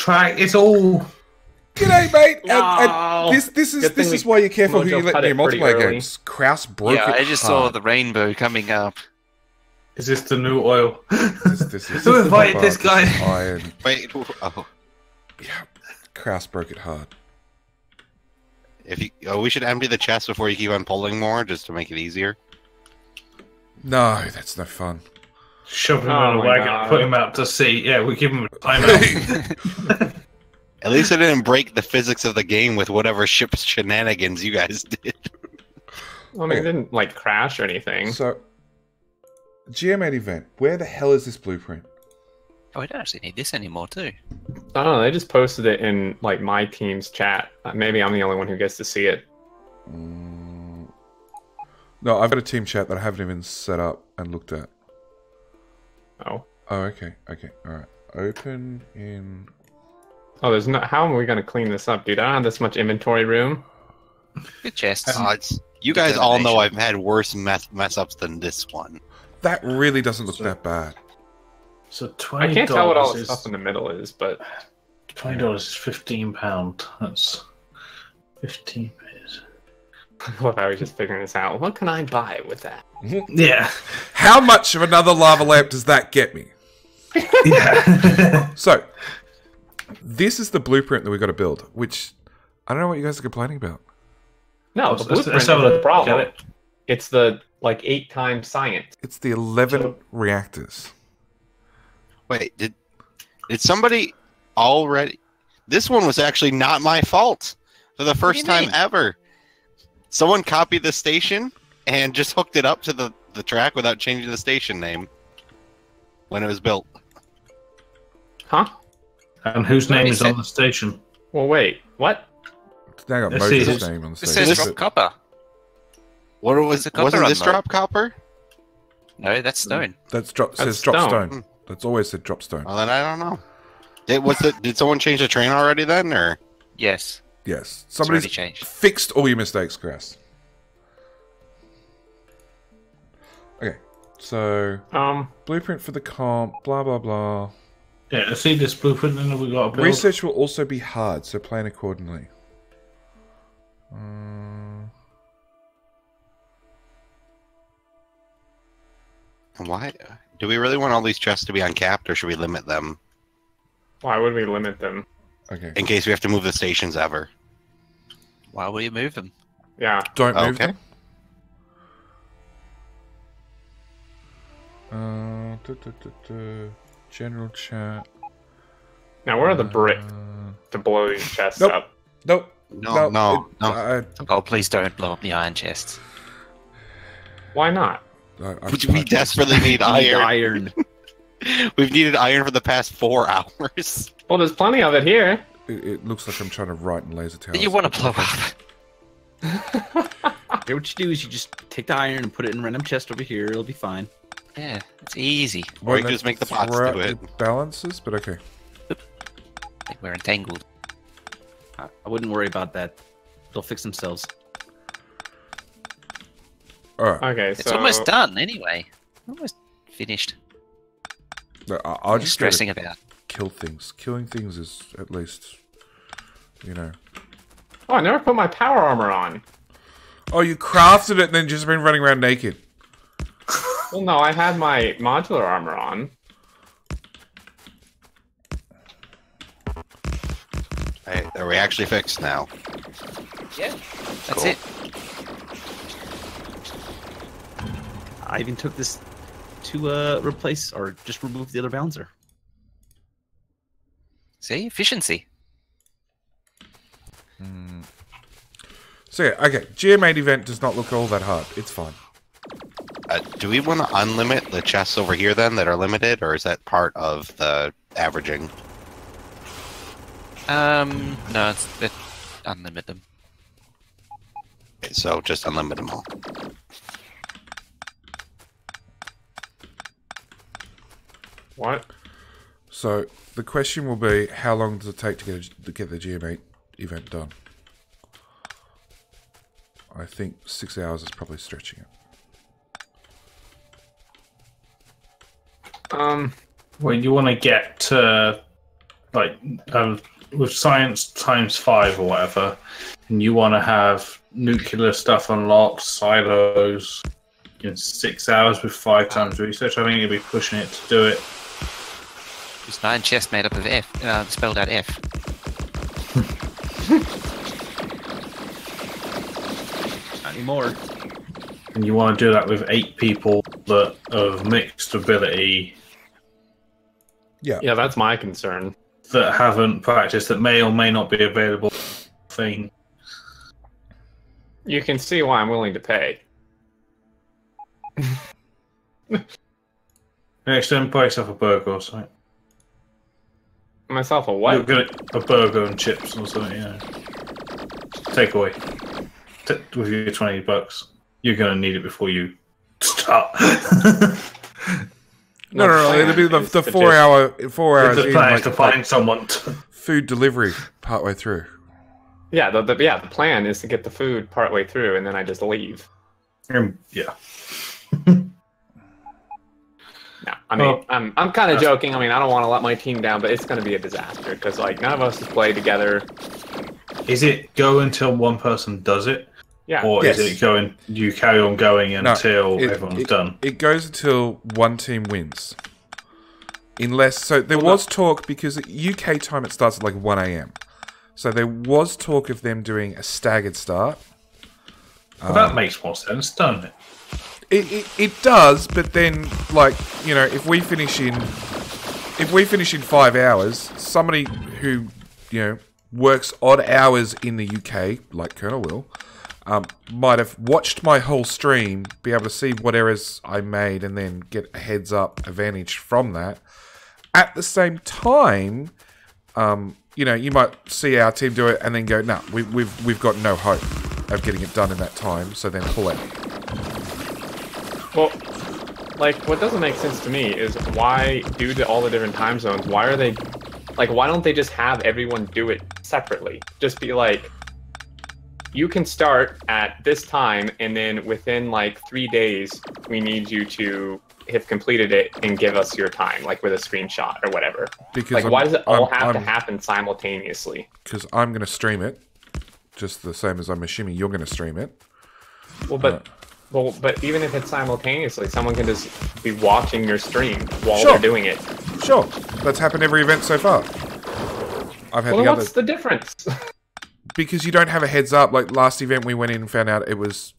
track. It's all. G'day, mate. No. This is why you're careful who you let in your multiplayer games. Kraus broke it. Yeah, I just saw the rainbow coming up. Is this the new oil? This Who invited this guy? Iron. Wait, oh. Yeah, Kraus broke it hard. If you, we should empty the chest before you keep on pulling more, just to make it easier. No, that's no fun. Shove him in a wagon, put him out to sea. Yeah, we give him a timeout. At least I didn't break the physics of the game with whatever ship's shenanigans you guys did. I mean, it didn't like crash or anything. So, GM8 event. Where the hell is this blueprint? Oh, I don't actually need this anymore, too. I don't know. They just posted it in like my team's chat. Maybe I'm the only one who gets to see it. No, I've got a team chat that I haven't even set up and looked at. Oh. Oh, okay. Okay. All right. Open in. Oh, there's no. How am we gonna clean this up, dude? I don't have this much inventory room. Good chests. You guys all know I've had worse mess ups than this one. That really doesn't look that bad. So $20. I can't tell what all the stuff in the middle is, but $20 is £15. That's 15 pence. What, I was just figuring this out. What can I buy with that? Yeah. How much of another lava lamp does that get me? Yeah. So, this is the blueprint that we've got to build, which I don't know what you guys are complaining about. No, the blueprint is the problem. It's the, like, 8 times science. It's the 11 reactors. Wait, did somebody already... This one was actually not my fault for the first time ever. Someone copied the station and just hooked it up to the track without changing the station name when it was built. Huh? And whose name is on the station? Well, wait. What? It's now got MojoD's name on the station. This says drop copper. What wasn't this drop copper? No, that's stone. Says drop stone. That's always said drop stone. Well, then I don't know. Did someone change the train already then, or? Yes. Yes. Somebody's changed. Fixed all your mistakes, Chris. Okay. So, blueprint for the comp, blah, blah, blah. Yeah, let's see this blueprint and then we got to build. Research will also be hard, so plan accordingly. Why? Do we really want all these chests to be uncapped, or should we limit them? Why would we limit them? Okay. In case we have to move the stations ever. Why will you move them? Yeah. Don't move Okay. them. General chat. Now, where are the brick to blow these chests Nope. up? Nope. No. Oh, please don't blow up the iron chests. Why not? We desperately need iron. We've needed iron for the past 4 hours. Well, there's plenty of it here. It looks like I'm trying to write in laser towers. You want to blow up? Here, what you do is you just take the iron and put it in a random chest over here. It'll be fine. Yeah, it's easy. Or you can just make the pots do it. Balances, but okay. Like we're entangled. I wouldn't worry about that. They'll fix themselves. Alright. Okay, It's almost done anyway. Almost finished. I'll just stressing about. Kill things. Killing things is at least, you know. Oh, I never put my power armor on. Oh, you crafted it and then just been running around naked. Well, no, I had my modular armor on. Hey, are we actually fixed now? Yeah, that's Cool. it. I even took this to replace or just remove the other balancer. See, efficiency. So yeah, okay. GM8 event does not look all that hard. It's fine. Do we want to unlimit the chests over here then that are limited, or is that part of the averaging? No, it's unlimit them. Okay, so just unlimit them all. What? So the question will be, how long does it take to get the GM8 event done? I think 6 hours is probably stretching it. Well, you want to get to like with science times 5 or whatever, and you want to have nuclear stuff unlocked, silos in 6 hours with 5 times research, I think you'll be pushing it to do it. There's 9 chests made up of F, spelled out F. Not anymore. And you want to do that with 8 people that of mixed ability. Yeah, that's my concern. That haven't practiced, that may or may not be available thing. You can see why I'm willing to pay. Next time, buy yourself a burger or something. Myself a what? You're gonna a burger and chips or something, yeah. Takeaway. With your $20, you're gonna need it before you start. No. It'll be the 4 hour. 4 hours. The plan is to find someone. Food delivery partway through. Yeah, the plan is to get the food partway through, and then I just leave. Yeah. No, I mean, I'm kind of joking. I mean, I don't want to let my team down, but it's going to be a disaster because like none of us has played together. Is it go until one person does it? Yeah. Or Yes. is it going? You carry on going until everyone's done? It goes until one team wins. Unless there was talk because at UK time it starts at like 1 a.m. So there was talk of them doing a staggered start. Well, that makes more sense, doesn't it? It does, but then like if we finish in 5 hours, somebody who works odd hours in the UK, like ColonelWill, might have watched my whole stream, be able to see what errors I made, and then get a heads up advantage from that. At the same time, you might see our team do it and then go, "No, we've got no hope of getting it done in that time." So then pull out. Well, like what doesn't make sense to me is why, due to all the different time zones, why don't they just have everyone do it separately? Just be like, you can start at this time, and then within like 3 days, we need you to have completed it and give us your time, like with a screenshot or whatever. Because why does it all have to happen simultaneously? Because I'm going to stream it, just the same as I'm assuming you're going to stream it. But even if it's simultaneously, someone can just be watching your stream while they're doing it. Sure, that's happened every event so far. I've had what's the difference? Because you don't have a heads up. Like last event, we went in and found out it was,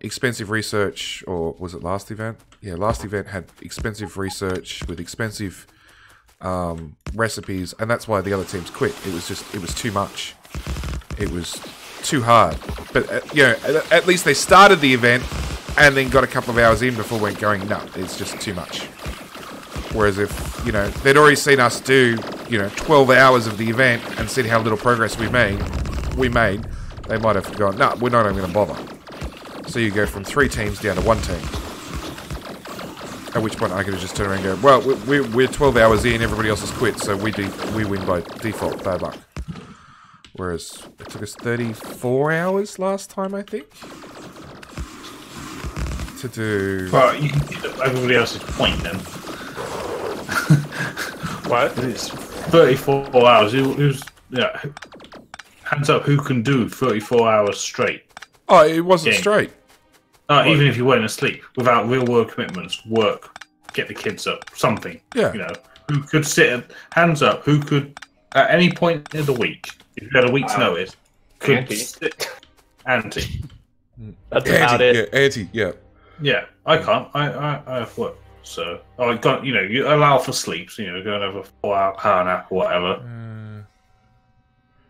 expensive research, or was it last event? Yeah, last event had expensive research with expensive recipes, and that's why the other teams quit. It was too much. It was too hard. But at least they started the event and then got a couple of hours in before going, no, it's just too much. Whereas if they'd already seen us do 12 hours of the event and seen how little progress we made, they might have gone, no, we're not even going to bother. So you go from 3 teams down to 1 team. At which point I could have just turned around and go, well, we're 12 hours in, everybody else has quit, so we win by default, bad luck. Whereas it took us 34 hours last time, I think, to do. Well, you can get everybody else's point then. What? It's 34 hours. Hands up, who can do 34 hours straight? Oh, it wasn't straight. Even if you weren't asleep, without real world commitments, work, get the kids up, something. Yeah. Who could hands up, who could, at any point in the week, if you had a week's notice, could Auntie. That's about it. Yeah, Auntie, yeah. Yeah, I can't. I have work. So, I got, you allow for sleep, so, go and have a 4-hour power nap or whatever.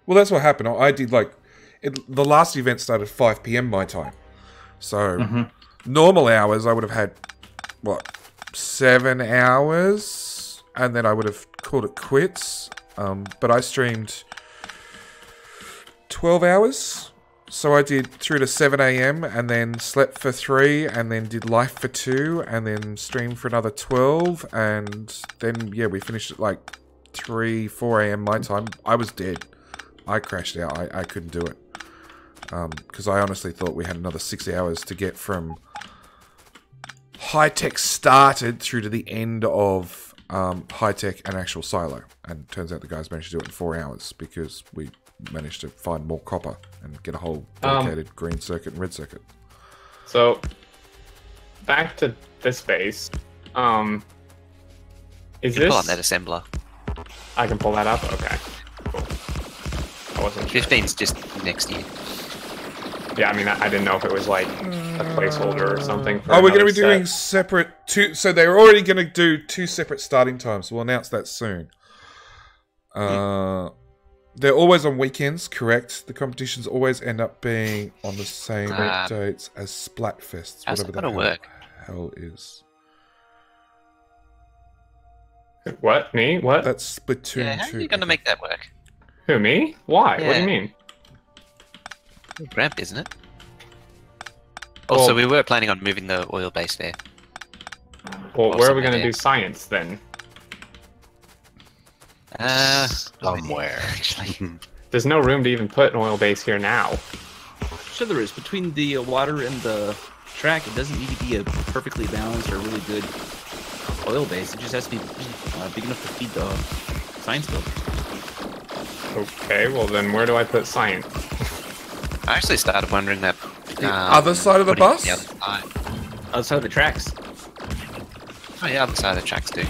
Well, that's what happened. I did, the last event started 5 p.m. my time. So, normal hours, I would have had, 7 hours? And then I would have called it quits. But I streamed 12 hours. So I did through to 7 a.m. and then slept for 3 and then did live for 2 and then streamed for another 12. And then, we finished at 3, 4 a.m. my time. I was dead. I crashed out. I couldn't do it. Because I honestly thought we had another 6 hours to get from high tech started through to the end of high-tech, and actual silo. And it turns out the guys managed to do it in 4 hours because we managed to find more copper and get a whole dedicated green circuit and red circuit. So, back to this base. Is You can this... pull up that assembler. I can pull that up? Okay. Cool. I wasn't sure. 15's just next year. Yeah, I mean, I didn't know if it was like a placeholder or something. For Oh, we're going to be another doing separate two. So they're already going to do 2 separate starting times. We'll announce that soon. They're always on weekends, correct? The competitions always end up being on the same dates as Splatfests. How's Whatever that gonna work? hell is. What? Me? What? That's Splatoon Yeah, how 2. are you going to make that work? Who, me? Why? What do Yeah. you mean? Ramp, isn't it? Also, Well- we were planning on moving the oil base there. Well, Or where are we somewhere going to there. do science then? Somewhere. Actually. There's no room to even put an oil base here now. Sure, there is. Between the water and the track, it doesn't need to be a perfectly balanced or really good oil base. It just has to be big enough to feed the science builders. Okay, well then where do I put science? I actually started wondering that. The other side of the putting it bus? The other side. Outside of the tracks. Oh, yeah, other side of the tracks too.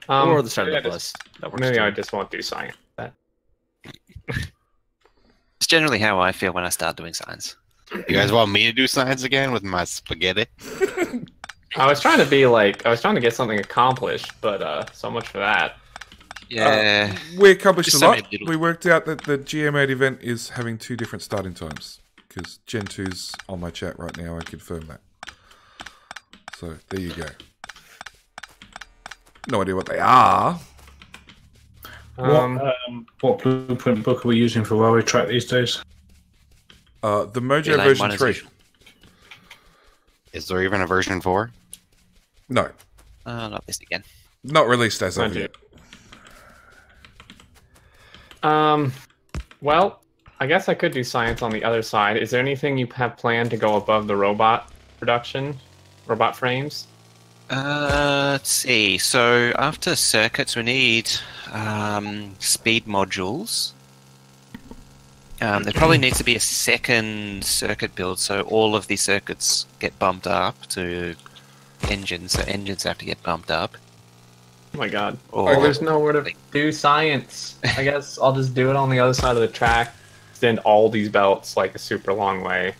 Or the side of maybe the I bus. That works Maybe too. I just won't do science. It's generally how I feel when I start doing science. You guys want me to do science again with my spaghetti? I was trying to be like, I was trying to get something accomplished, but so much for that. Yeah. We accomplished Just a so lot. many little- We worked out that the GM8 event is having 2 different starting times. Because Gen 2's on my chat right now, I confirm that. So, there you go. No idea what they are. What blueprint book are we using for railway track these days? The Mojo Yeah, like version one 3. is- Is there even a version 4? No, Not this again. not released as of Not yet. Well, I guess I could do science on the other side. Is there anything you have planned to go above the robot production? Robot frames? Let's see. So after circuits, we need speed modules. There probably needs to be a second circuit build, so all of the circuits get bumped up to engines. So engines have to get bumped up. Oh my god. Or Well, there's nowhere to do science. I guess I'll just do it on the other side of the track. Extend all these belts like a super long way.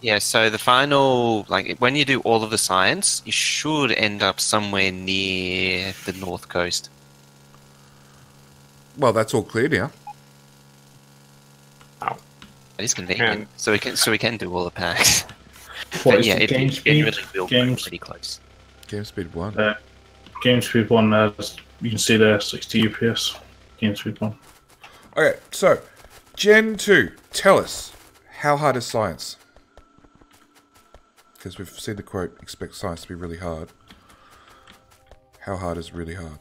yeah. So the final, like when you do all of the science, you should end up somewhere near the north coast. Well, that's all clear now. That is convenient. Man. So we can do all the packs. What But is yeah, the it game speed? genuinely will be Games- pretty close. Game Speed 1. Game speed 1, you can see there, 60 UPS. Game speed 1. Okay, so, Gen 2, tell us, how hard is science? Because we've seen the quote, expect science to be really hard. How hard is really hard?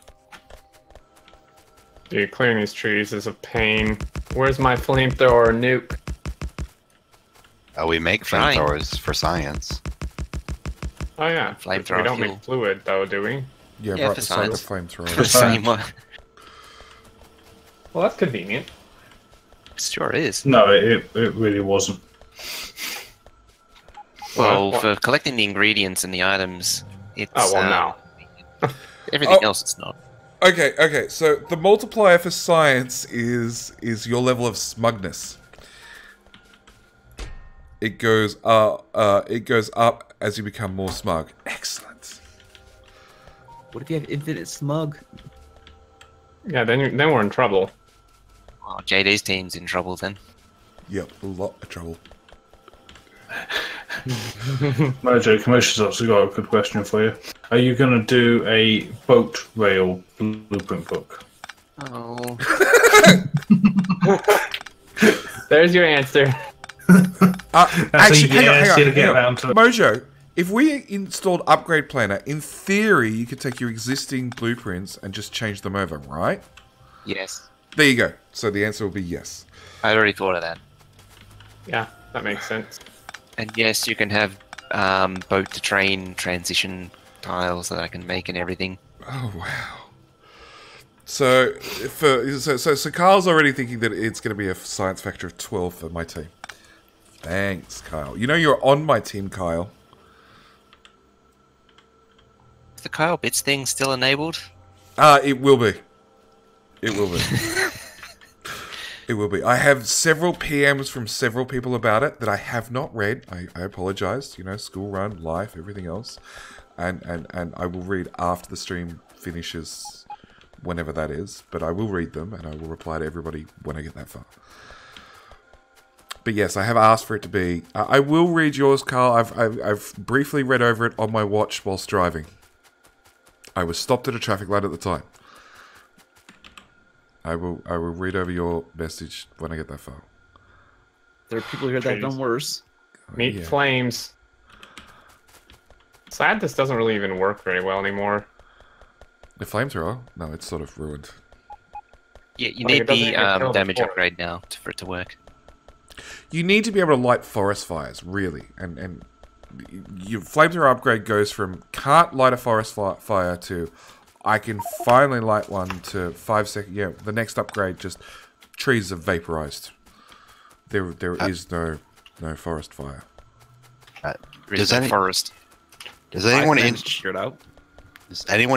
Dude, clearing these trees is a pain. Where's my flamethrower nuke? We make Trying. flamethrowers for science. Oh yeah. Flamethrower We don't fuel. make fluid though, do we? Yeah, Yeah, right for beside the science. flamethrower. The same one. Well, that's convenient. Sure is. No, it really wasn't. Well, What? for collecting the ingredients and the items, it's. Oh well, no. Everything Oh. else, it's not. Okay, so the multiplier for science is your level of smugness. It goes up as you become more smug. Excellent. What if you have infinite smug? Yeah, then we're in trouble. Well, JD's team's in trouble then. Yep, a lot of trouble. Mojo, Commercial's also got a good question for you. Are you going to do a boat rail blueprint book? Oh. There's your answer. Actually, hang on. get around to it. Mojo, if we installed Upgrade Planner, in theory, you could take your existing blueprints and just change them over, right? Yes. There you go. So the answer will be yes. I already thought of that. Yeah, that makes sense. And yes, you can have boat to train transition tiles that I can make and everything. Oh wow! So Kyle's already thinking that it's going to be a science factor of 12 for my team. Thanks, Kyle. You know you're on my team, Kyle. Is the Kyle Bits thing still enabled? It will be. It will be. It will be. I have several PMs from several people about it that I have not read. I apologize. You know, school run, life, everything else. And I will read after the stream finishes, whenever that is. But I will read them, and I will reply to everybody when I get that far. But yes, I have asked for it to be... I will read yours, Carl. I've briefly read over it on my watch whilst driving. I was stopped at a traffic light at the time. I will read over your message when I get that far. There are people here that have done worse. Meet flames. Sad this doesn't really even work very well anymore. The flamethrower? No, it's sort of ruined. Yeah, you need the damage upgrade now for it to work. You need to be able to light forest fires, really. And your flamethrower upgrade goes from can't light a forest fire to I can finally light one to 5 seconds. Yeah, the next upgrade just trees are vaporized. There is no forest fire. Does anyone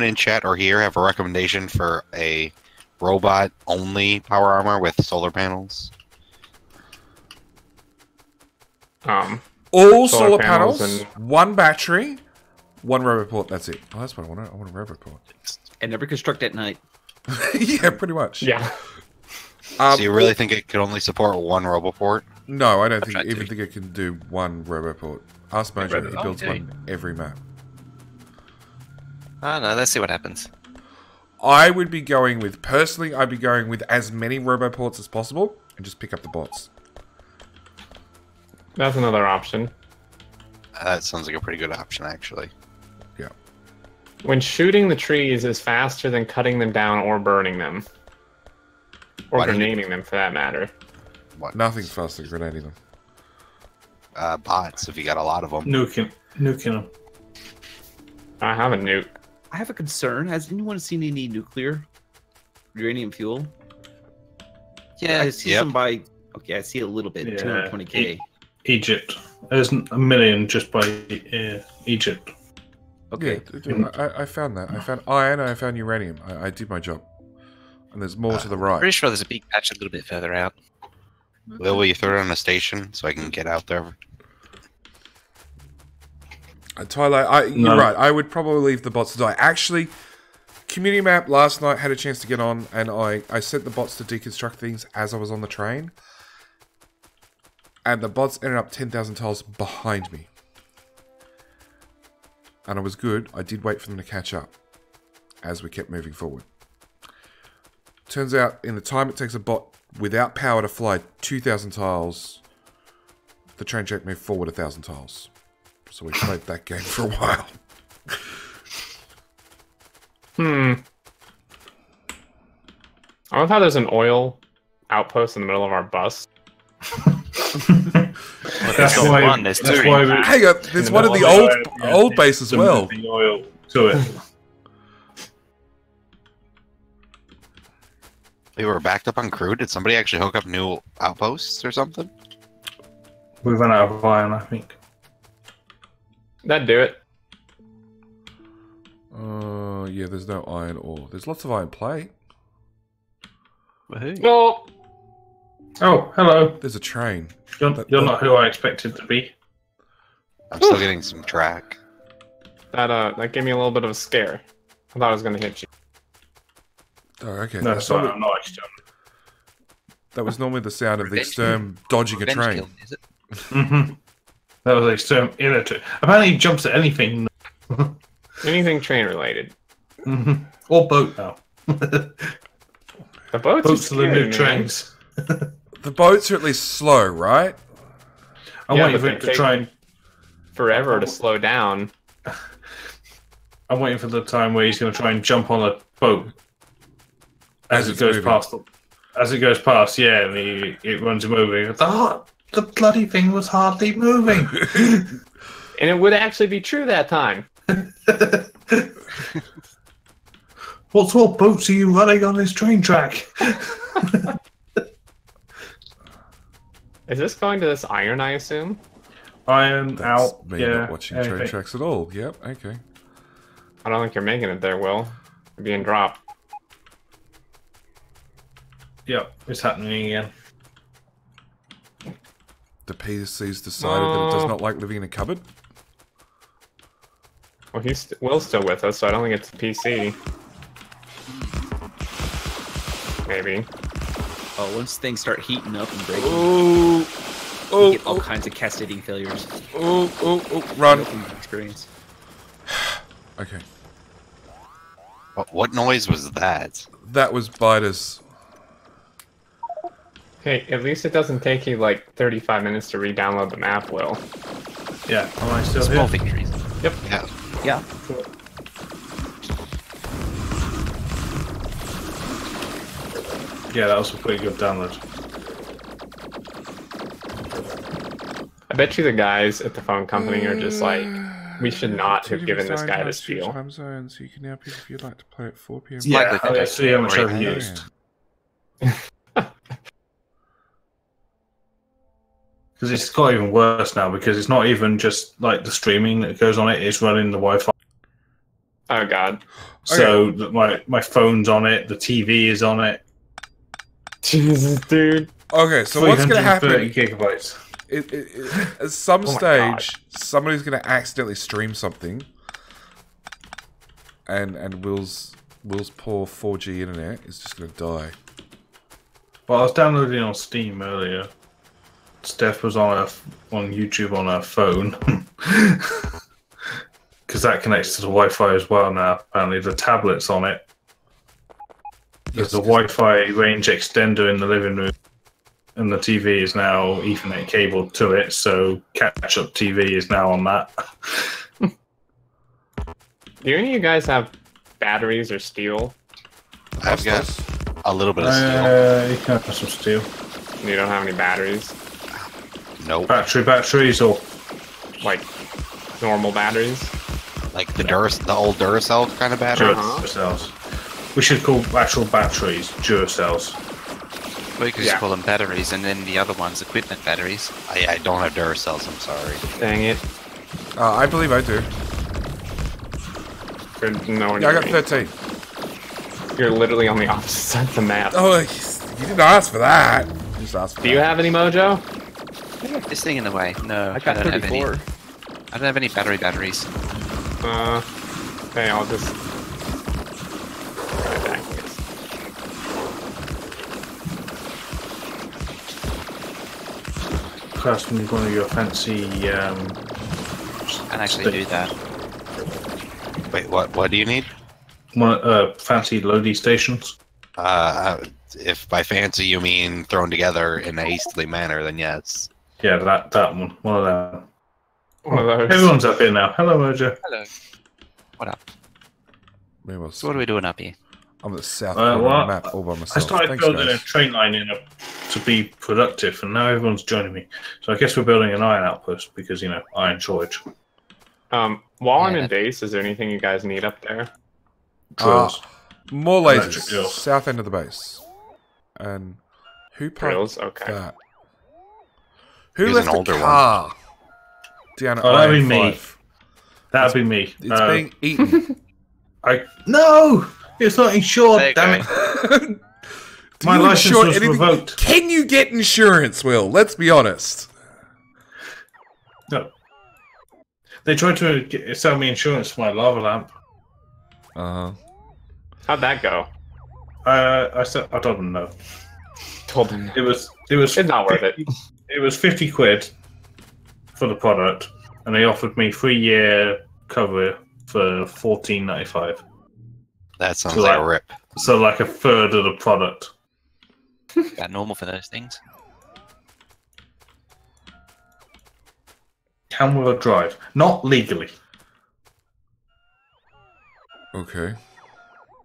in chat or here have a recommendation for a robot only power armor with solar panels? All solar panels and one battery, one roboport. That's it. Oh, that's what I want. I want a roboport. And never construct at night. Yeah, pretty much. Yeah. So you really think it could only support one roboport? No, I don't think it can do one roboport. Ask MojoD. He builds one every map. I don't know. Let's see what happens. I would be going with, personally, I'd be going with as many roboports as possible and just pick up the bots. That's another option. That sounds like a pretty good option, actually. Yeah. When shooting the trees is faster than cutting them down or burning them. Or grenading them, for that matter. What? Nothing's faster than grenading them. Bots, if you got a lot of them. Nuking them. I have a nuke. I have a concern. Has anyone seen any nuclear uranium fuel? Yeah, I see some by... Okay, I see a little bit. 220k. Egypt. There's a million just by Egypt. Okay. Yeah, I found that. I found iron and I found uranium. I did my job. And there's more to the right. Pretty sure there's a big patch a little bit further out. Will you throw it on a station so I can get out there? Tyler, you're right. I would probably leave the bots to die. Actually, community map last night had a chance to get on, and I sent the bots to deconstruct things as I was on the train. And the bots ended up 10,000 tiles behind me. And I was good. I did wait for them to catch up as we kept moving forward. Turns out, in the time it takes a bot without power to fly 2,000 tiles, the train track moved forward 1,000 tiles. So we played that game for a while. I love how there's an oil outpost in the middle of our bus. That's not one. There's two. Hang on, there's one of the old base as well. The oil to it. We were backed up on crew. Did somebody actually hook up new outposts or something? We ran out of iron, I think. That'd do it. Yeah, there's no iron ore. There's lots of iron plate. No. Oh, hello. There's a train. You're not who I expected to be. I'm still getting some track. That gave me a little bit of a scare. I thought I was gonna hit you. Oh, okay. No, sorry, I'm not. That was normally the sound of the Xterm dodging a train. Kill, is it? That was Xterminator. Apparently, he jumps at anything. Anything train related. Or boat now. The boats are the new trains. The boats are at least slow, right? I'm waiting for it to try and forever to slow down. I'm waiting for the time where he's going to try and jump on a boat as it goes past. As it goes past, yeah, and it runs moving. The bloody thing was hardly moving. And it would actually be true that time. What sort of boats are you running on this train track? Is this going to this iron, I assume? Iron That's out. me Yeah. not watching train tracks at all. Yep. Okay. I don't think you're making it there, Will. You're being dropped. Yep, it's happening again. The PC's decided that it does not like living in a cupboard. Well, Will's still with us, so I don't think it's the PC. Maybe. Oh, once things start heating up and breaking, Oh, you get all kinds of cascading failures. run. From experience. Okay. What noise was that? That was biters. Hey, at least it doesn't take you like 35 minutes to re-download the map, Will. Yeah, am I still Small here? victories. Yep. Yeah. Yeah. Yeah, that was a pretty good download. I bet you the guys at the phone company are just like, we should not have given this guy the spiel. Time zones, so you can now pick if you'd like to play at 4 p.m. Yeah, likely that I see how much I've already used. Because it's got even worse now, because it's not even just like the streaming that goes on it, it's running the Wi-Fi. Oh god. So my phone's on it, the TV is on it. Jesus, dude. Okay, so what's going to happen? 330 gigabytes. At some Oh my God. stage, somebody's going to accidentally stream something, and Will's poor 4G internet is just going to die. Well, I was downloading on Steam earlier. Steph was on YouTube on her phone. Because that connects to the Wi-Fi as well now. Apparently the tablet's on it. There's a Wi-Fi range extender in the living room. And the TV is now Ethernet cabled to it, so catch-up TV is now on that. Do any of you guys have batteries or steel? I've got a little bit of steel. You can have some steel. You don't have any batteries? Nope. Batteries or... Like, normal batteries? Like the old Duracell kind of battery. Duracells. We should call actual batteries Duracells. Well, you could just call them batteries, and then the other ones equipment batteries. I don't have Duracells, I'm sorry. Dang it. I believe I do. No one Yeah, I got 13. You're literally on the opposite side of the map. Oh, you didn't ask for that. You just asked for Do you that. have any Mojo? This thing in the way. No, I got don't have any. 34. I don't have any batteries. Okay, I'll just... Right back, yes. Class me one of your fancy I can actually do that. Wait, what do you need? fancy loading stations. If by fancy you mean thrown together in a hastily manner, then yes. Yeah, that one. One of them. One of those. Everyone's up here now. Hello, Mojo. Hello. What up? Meanwhile, So what are we doing up here? I'm at the south corner of the map all by myself. I started Thanks, building guys. a train line to be productive, and now everyone's joining me. So I guess we're building an iron outpost because, you know, iron shortage. While I'm in base, is there anything you guys need up there? Drills. More Electric lasers. drills. South end of the base. And who parked Drills? Okay. that? Who Here's left an a older one. car down at Oh, that'd be Iron me. 5? That'd be me. It's being eaten. No! It's not insured, There you damn go. it. Do My you license insure was anything? revoked. Can you get insurance, Will? Let's be honest. No. They tried to sell me insurance for my lava lamp. Uh-huh. How'd that go? I said I don't know. Told them It was it's not worth it. It was 50 quid for the product, and they offered me 3-year cover for $14.95. That sounds So like that- a rip. So like a third of the product. About normal for those things. Can we drive? Not legally. Okay.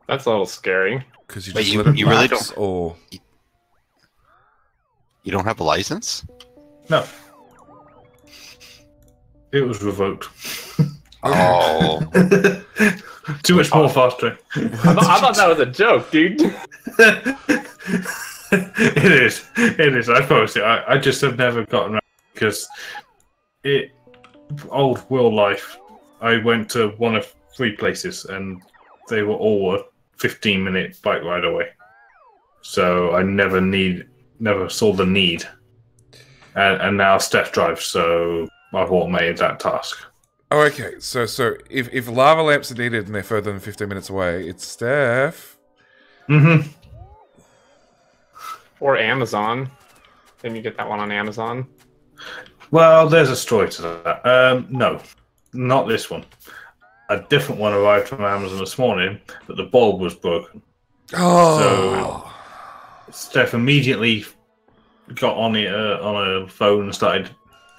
That's a little scary. Because you But just you- let it you really lapse, or You don't have a license? No. It was revoked. Oh. Too much more fostering. I thought that was a joke, dude. It is. It is. I promise you. I just have never gotten around because old Will life. I went to one of 3 places and they were all a 15-minute bike ride away. So I never saw the need. And now Steph drives, so I've automated that task. Oh, okay. So if lava lamps are needed and they're further than 15 minutes away, it's Steph. Mm-hmm. Or Amazon. Then you get that one on Amazon. Well, there's a story to that. No, not this one. A different one arrived from Amazon this morning, but the bulb was broken. Oh. So Steph immediately got on a phone and started.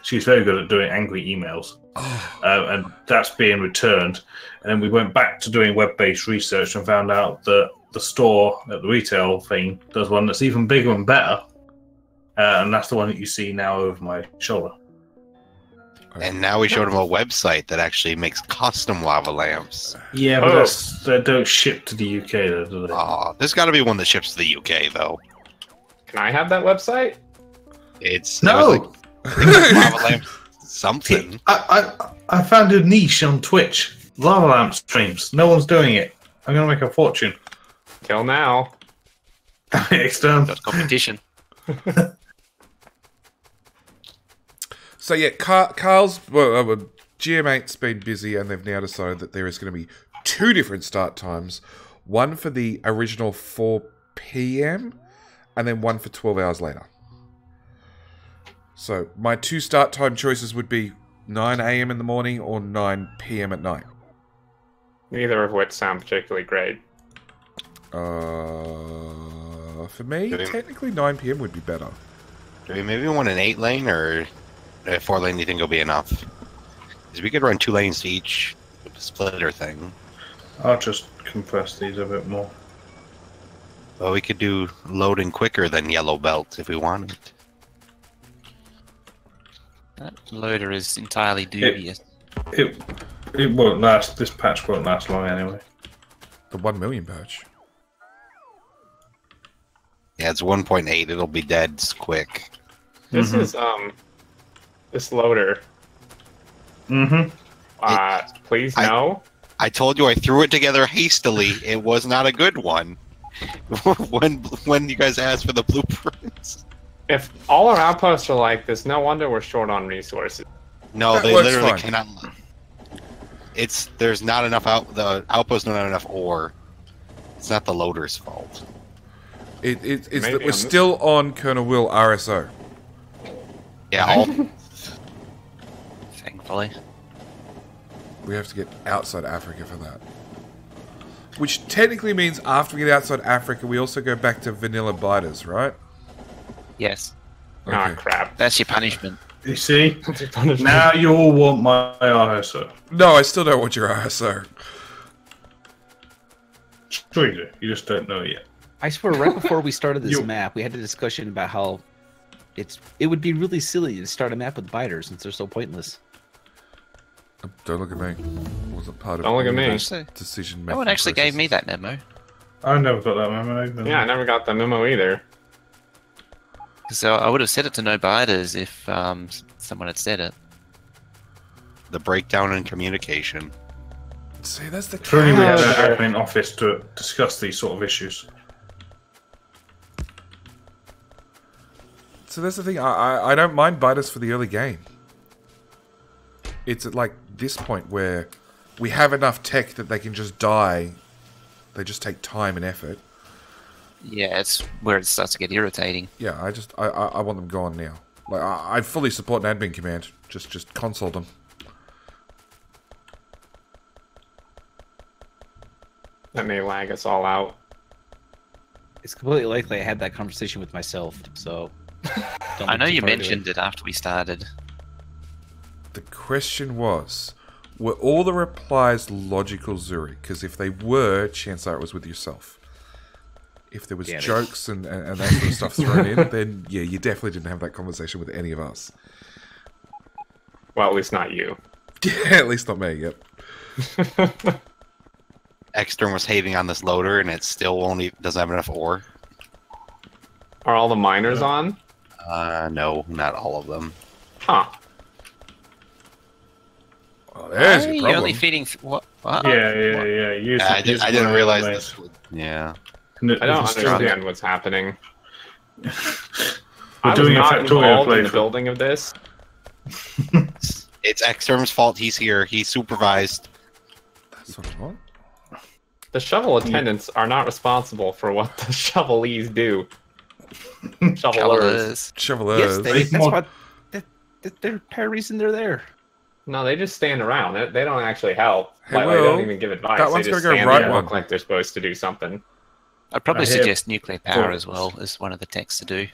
She's very good at doing angry emails, and that's being returned. And then we went back to doing web-based research and found out that the store at the retail thing does one that's even bigger and better, and that's the one that you see now over my shoulder. And now we showed him a website that actually makes custom lava lamps. Yeah, but they don't ship to the UK, though, do they? Oh, there's got to be one that ships to the UK, though. Can I have that website? No! Lava lamp something. I found a niche on Twitch. Lava lamp streams. No one's doing it. I'm going to make a fortune. Till now. External. Got competition. So yeah, Carl's GM8's been busy, and they've now decided that there is going to be 2 different start times. One for the original 4 p.m. and then one for 12 hours later. So my 2 start time choices would be 9 a.m. in the morning or 9 p.m. at night. Neither of which sound particularly great. For me, technically 9 p.m. would be better. Do we maybe want an 8-lane or a 4-lane? You think will be enough? Because we could run 2 lanes to each splitter thing. I'll just compress these a bit more. Well, we could do loading quicker than Yellow Belt if we wanted. That loader is entirely dubious. It won't last. This patch won't last long anyway. The 1 million patch. Yeah, it's 1.8. It'll be dead quick. This is this loader. Please no. I told you I threw it together hastily. It was not a good one. when you guys asked for the blueprints. If all our outposts are like this, no wonder we're short on resources. No, That they works literally fine. cannot. There's not enough the outposts don't have enough ore. It's not the loader's fault. It's Maybe that we're on still on ColonelWill RSO. Yeah, Thankfully. We have to get outside Africa for that. Which technically means after we get outside Africa, we also go back to vanilla biters, right? Yes. Ah, Okay. crap. That's your punishment. You see? Now you all want my RSO. No, I still don't want your RSO. Sure you do. You just don't know it yet. I swear, right before we started this map, we had a discussion about how it would be really silly to start a map with biters since they're so pointless. Don't look at me. Wasn't part of Don't look at me. Actually, decision making. no one actually gave me that memo. I never got that memo either. Yeah, I never got the memo either. So I would have set it to no biters if someone had said it. the breakdown in communication. See, that's the Truly, we had sure. an admin office to discuss these sort of issues. So that's the thing. I don't mind biters for the early game. It's at like this point where we have enough tech that they can just die. They just take time and effort. Yeah, it's where it starts to get irritating. Yeah, I want them gone now. Like I fully support an admin command. Just console them. That may lag us all out. It's completely likely I had that conversation with myself, so... don't I look know too you far into mentioned it after we started. The question was, were all the replies logical, Zuri? Because if they were, chances are it was with yourself. If there was Yeah, jokes and that sort of stuff thrown in, then yeah, you definitely didn't have that conversation with any of us. Well, at least not you. Yeah, at least not me, yep. Extern was hating on this loader, and it still only doesn't have enough ore. Are all the miners on? No, not all of them. Huh. Oh, there's your You're problem. only feeding... What? Yeah. I didn't realize this. Yeah. I don't understand what's happening. We're I was doing a not Factorio involved in the playthrough. building of this. It's Extern's fault. He's here. He supervised. That's what I want. The shovel attendants are not responsible for what the shovelese do. Shovelers. Shovelers. Yes, that's More- what. That's the entire reason they're there. No, they just stand around. They don't actually help. Hey, Like, they Will, don't even give advice. that They one's just gonna go stand right there and one. look like they're supposed to do something. I'd probably I hear suggest nuclear power thoughts. as well as one of the techs to do.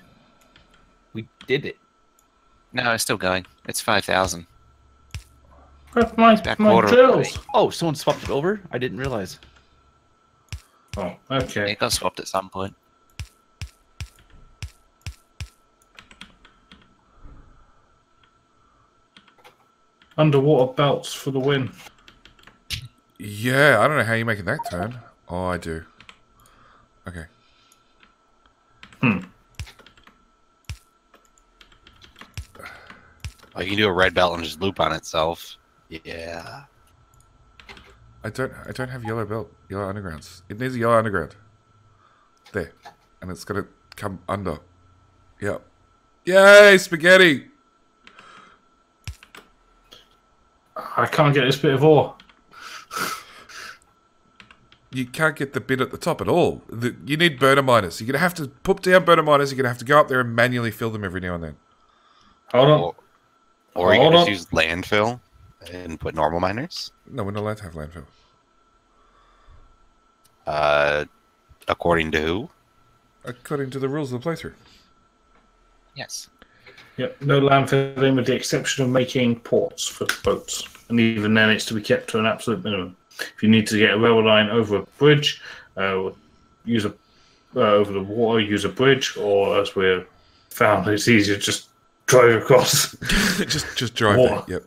We did it. No, it's still going. It's 5,000. Grab my Backwater drills. Oh, someone swapped it over? I didn't realize. Oh, okay. It got swapped at some point. Underwater belts for the win. Yeah, I don't know how you're making that turn. Oh, I do. Okay. Oh, you can do a red belt and just loop on itself. Yeah. I don't have yellow belt, yellow undergrounds. It needs a yellow underground. There. And it's gonna come under. Yep. Yay, spaghetti! I can't get this bit of ore. You can't get the bit at the top at all. You need burner miners. You're gonna have to put down burner miners. You're gonna have to go up there and manually fill them every now and then. Hold on. Or you Hold can just on. use landfill and put normal miners. No, we're not allowed to have landfill. According to who? According to the rules of the playthrough. Yes. Yep, no landfilling with the exception of making ports for boats. And even then it's to be kept to an absolute minimum. If you need to get a rail line over a bridge, use a over the water, use a bridge, or as we've found, it's easier to just drive across. just drive Water. there. Yep.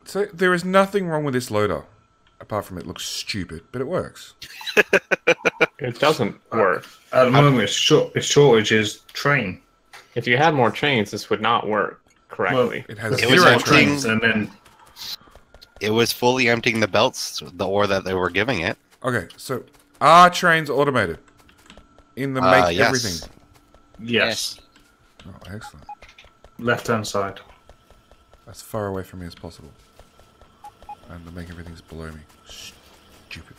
So there is nothing wrong with this loader, apart from it looks stupid, but it works. It doesn't work. At the moment, its shortage is train. If you had more trains, this would not work correctly. It has It was zero empty. trains. And then It was fully emptying the belts, the ore that they were giving it. Okay, so are trains automated? In the make Yes. everything? yes, Oh, excellent. left-hand side. As far away from me as possible. And the make everything's below me. Stupid.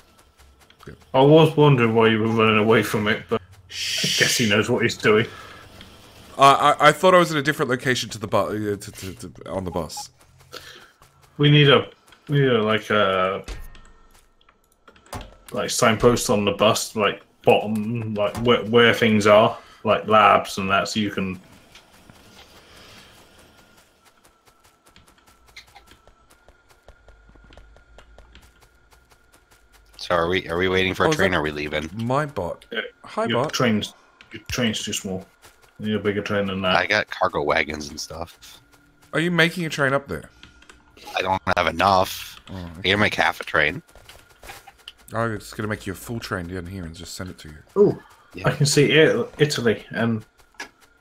I was wondering why you were running away from it, but I guess he knows what he's doing. I thought I was in a different location to the on the bus. We need a like signpost on the bus, like bottom, like where things are, like labs and that, so you can. So are we waiting for Oh, a is train that- or are we leaving? My bot. Hi, Your bot. train's too small. You need a bigger train than that. I got cargo wagons and stuff. Are you making a train up there? I don't have enough. Oh, I can make half a train. I'm just going to make you a full train down here and just send it to you. Oh, Yeah. I can see Italy and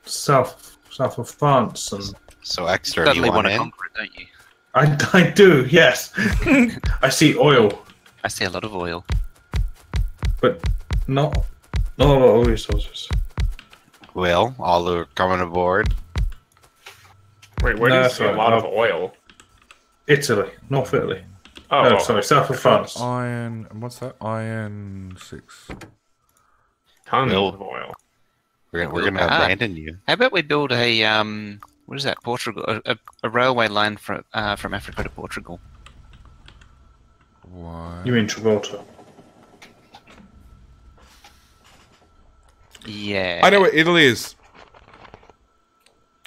south of France, and So extra, you Suddenly want want to in? conquer it, don't you? I do, yes. I see oil, I see a lot of oil. but not a lot of resources. Will, all are coming aboard. Wait, where do No, you see a sorry, lot no. of oil? Italy, North Italy. Oh, Oh, sorry, south of France. Iron, and what's that? Iron 6. tons Will. of oil. We're Will gonna power. abandon you. How about we build a what is that? Portugal, a railway line from Africa to Portugal. Why? You mean Gibraltar? Yeah. I know where Italy is.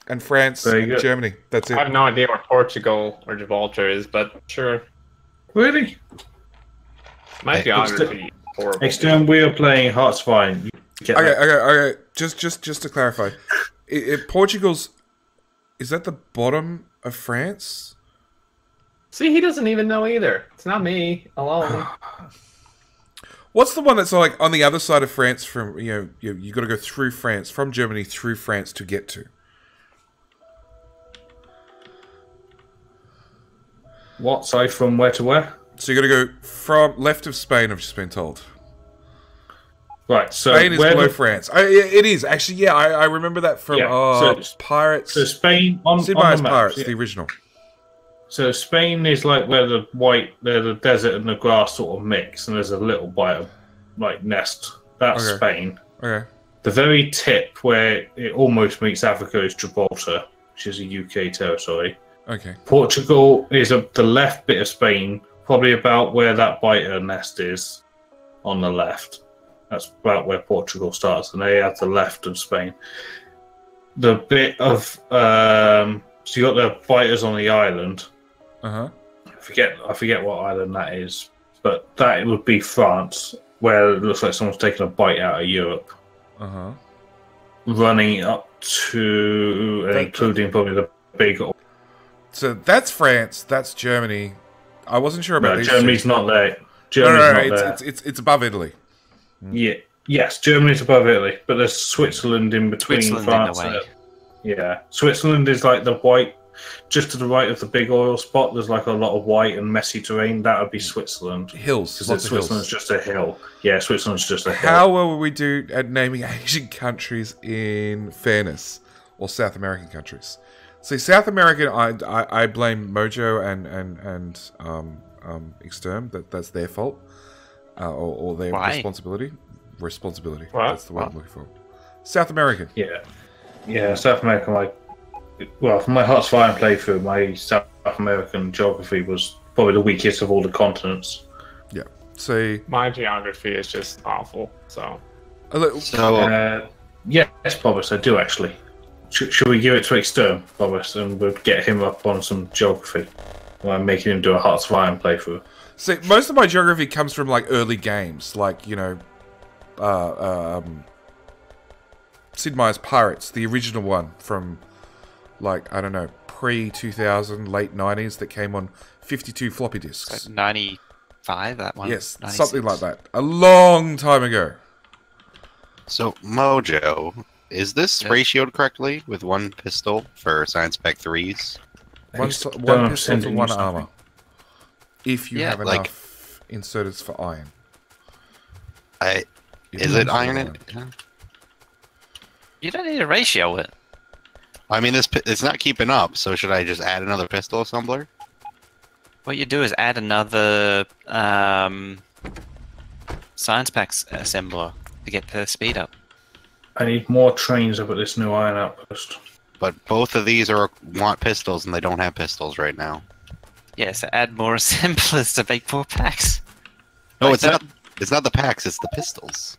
And France Very and good. Germany. That's I it. have no idea where Portugal or Gibraltar is, but sure. Really? My Hey, geography is horrible. Next we are playing Hearts Fine. You get Okay, that. okay. Just to clarify. Portugal's... Is that the bottom of France? See, he doesn't even know either. It's not me alone. What's the one that's like on the other side of France? From you got to go through France, from Germany through France to get to. What side from where to where? So you got to go from left of Spain. I've just been told. Right, so Spain is below France. It is actually. Yeah, I remember that from Pirates. So Spain on Sid the Meier's map, Pirates, yeah. the original. So Spain is like where the desert and the grass sort of mix, and there's a little bite of like nest. That's Okay. Spain. Okay. The very tip where it almost meets Africa is Gibraltar, which is a UK territory. Okay. Portugal is the left bit of Spain, probably about where that biter nest is on the left. That's about where Portugal starts, and they have the left of Spain. The bit of so you got the biters on the island. Uh-huh. I forget what island that is, but that would be France, where it looks like someone's taken a bite out of Europe, Uh-huh. running up to and including probably the big. So that's France. That's Germany. I wasn't sure about No, these Germany's two. not there. No, Germany's not there. it's above Italy. Yeah. Yes, Germany's above Italy, but there's Switzerland in between Switzerland France. in the way. Yeah, Switzerland is like the white, just to the right of the big oil spot. There's like a lot of white and messy terrain. That would be Switzerland. Hills. Because Lots of hills. Switzerland's just a hill. Yeah, Switzerland's just a hill. How well will we do at naming Asian countries in fairness, or South American countries? See, South American, I blame Mojo and Xterm. That's their fault, or their Why? responsibility. Responsibility. What? That's the word I'm looking for. South American. Yeah, South America. For my Hearts of Iron playthrough, my South American geography was probably the weakest of all the continents. Yeah. See. My geography is just awful. So Yes, Bobbis, I do actually. Should we give it to Exterm, Bobbis, and we'll get him up on some geography? I'm making him do a Hearts of Iron playthrough. See, most of my geography comes from like early games, like Sid Meier's Pirates, the original one from like I don't know, pre-2000, late 90s that came on 52 floppy disks. So 95, that one. Yes, 96. something like that. A long time ago. So, Mojo, is this ratioed correctly with one pistol for Science Pack 3s? One pistol to one armor. If you have enough inserters for iron. Is it iron in it? You don't need to ratio it. I mean, it's not keeping up, so should I just add another pistol assembler? What you do is add another science packs assembler to get the speed up. I need more trains up at this new iron outpost. But both of these want pistols, and they don't have pistols right now. Yeah, so add more assemblers to make more packs. No, Like it's not. It's not the packs; it's the pistols.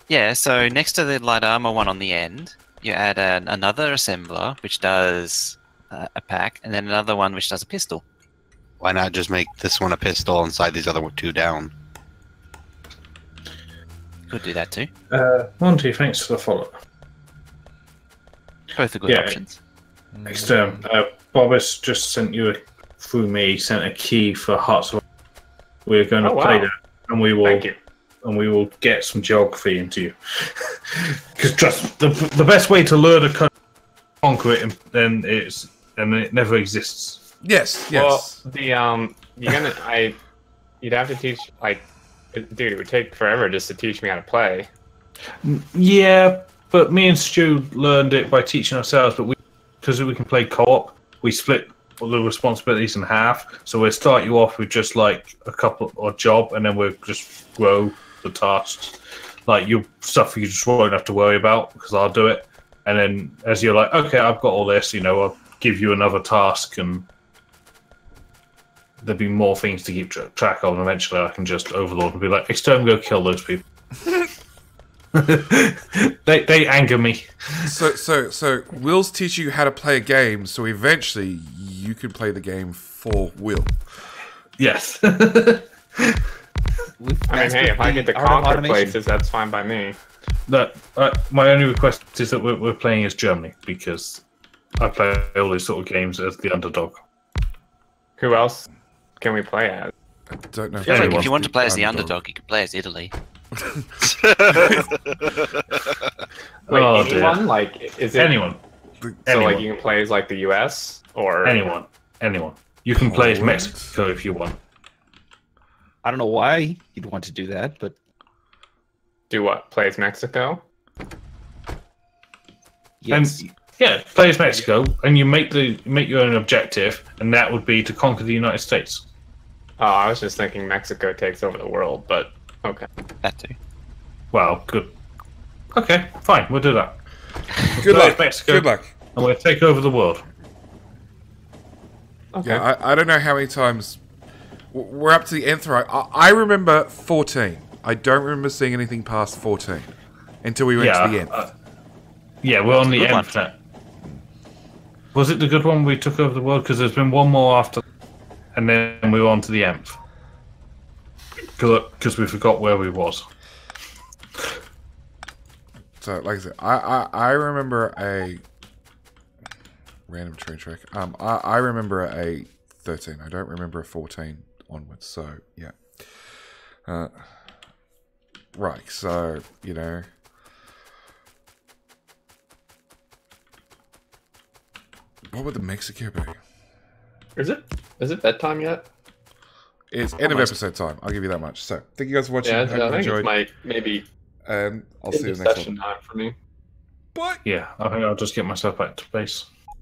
Yeah, so next to the light armor one on the end, you add another assembler, which does a pack, and then another one which does a pistol. Why not just make this one a pistol and slide these other two down? Could do that too. Monty, thanks for the follow. Both are good options. Exterm, Bobbis just sent you through me sent a key for Hearts of Iron. We're going to play that, and we will. Thank you. And we will get some geography into you. Because trust the best way to learn a conquer it, then it never exists. Yes. Well, you'd have to teach dude. It would take forever just to teach me how to play. Yeah, but me and Stu learned it by teaching ourselves. But because we can play co-op, we split the responsibilities in half. So we'll start you off with just like a couple or job, and then we'll just grow the tasks. Like you stuff you just won't have to worry about because I'll do it. And then as you're like, okay, I've got all this, I'll give you another task, and there'll be more things to keep track of. And eventually, I can just overlord and be like, "Exterm, go kill those people." they anger me. So Will's teach you how to play a game, so eventually you can play the game for Will. Yes. I mean, hey, if I get to conquer places, that's fine by me. My only request is that we're playing as Germany, because I play all these sort of games as the underdog. Who else can we play as? I don't know. Feels like Anyone. if you want to play as the underdog, you could play as Italy. Wait, Oh, dear. anyone? Like, is it Anyone. so? Anyone. Like, you can play as like the U.S. or Anyone. You can play as Alright. Mexico if you want. I don't know why you'd want to do that, but do what? Play as Mexico? yes. And yeah, play as Mexico, and you make your own objective, and that would be to conquer the United States. Oh, I was just thinking Mexico takes over the world, but okay. That too. Well, good. Okay, fine, we'll do that. Good Play as luck. Mexico, Good luck. and we'll take over the world. Okay. Yeah, I don't know how many times we're up to the nth right. I remember 14. I don't remember seeing anything past 14 until we went to the nth. Yeah, we're on the good one. end now. Was it the good one we took over the world? Because there's been one more after, and then we were on to the nth. Because we forgot where we was. So, like I said, I remember a random train track. I remember a 13. I don't remember a 14 onwards. So yeah. Right. So you know. What would the Mexico be? Is it bedtime yet? It's end of episode time. I'll give you that much. So thank you guys for watching. Yeah, Hope you I think enjoyed. it's maybe And I'll end see you of next session one. time for me. Bye. Yeah, I think I'll just get myself back to base.